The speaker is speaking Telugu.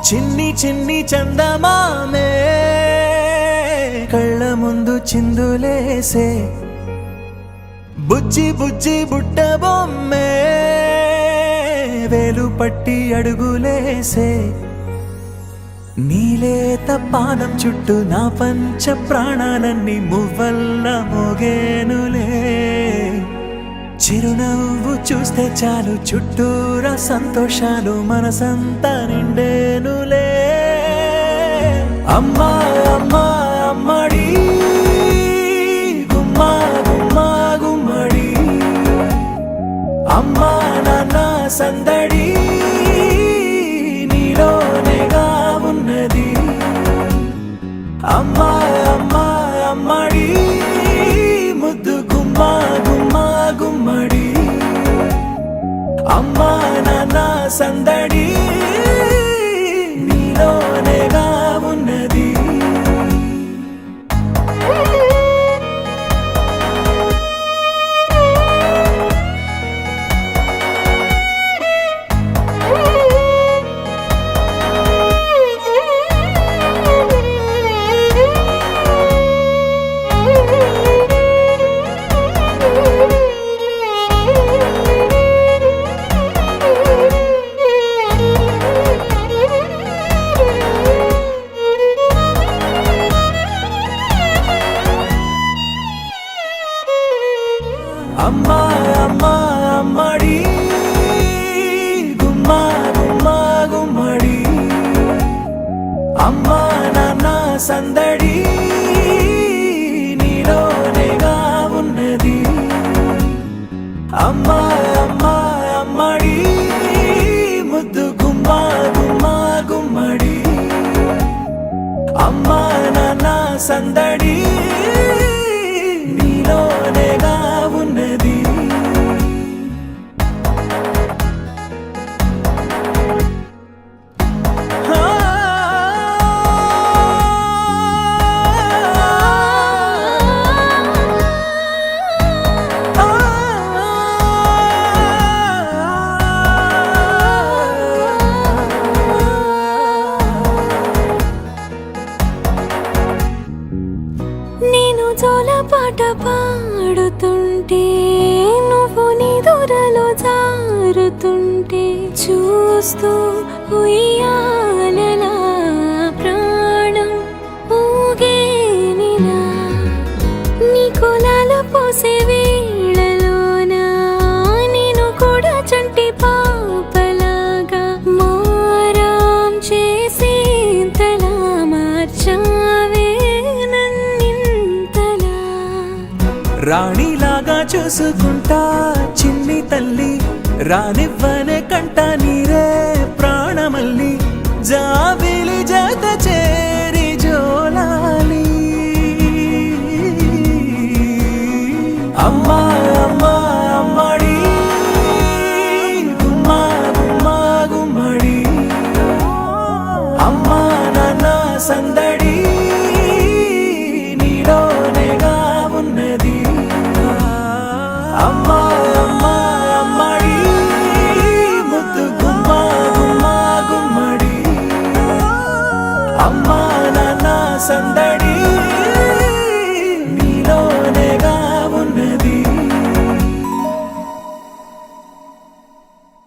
చిన్ని చిన్ని చందమామే కళ్ళ ముందు చిందులేసే బుజ్జి బుజ్జి బుట్ట బొమ్మే వేలు పట్టి అడుగులేసే నీలేత పాదం చుట్టూ నా పంచ ప్రాణాలన్నీ మువ్వల్ల మోగేనులే చిరునవ్వు చూస్తే చాలు చుట్టూరా సంతోషాలు మనసంతా నిండేనులే అమ్మా అమ్మా అమ్మడి గుమ్మా గుమ్మా గుమ్మడి అమ్మా నాన్న సందడి నీలోనేగా ఉన్నది అమ్మా అమ్మా అమ్మడి ముద్దు గుమ్మా గుమ్మా గుమ్మడి అమ్మా నాన్న సందడి నీలోనేగా ఉన్నది అమ్మా అమ్మా అమ్మడి గుమ్మా గుమ్మా గుమ్మడి అమ్మా నాన్న సందడి నీలోనేగా ఉన్నది అమ్మా అమ్మా అమ్మడి ముద్దు గుమ్మా గుమ్మా గుమ్మడి అమ్మా నాన్న సందడి నీలోనేగా ఉన్నది నేను జోలపాట పాడుతుంటే నువ్వు నీ దూరలో జారుతుంటే చూస్తూ ఉయ్యాలలా ప్రాణం ఊగేనిలా నీ కులాలు పోసే వేళలోనా నేను కూడా చంటి పాపలాగా మారాం చేసేంతలా మార్చావే రాణిలాగా చూసుకుంటా చిన్ని తల్లి రానివ్వనే కంట నీరే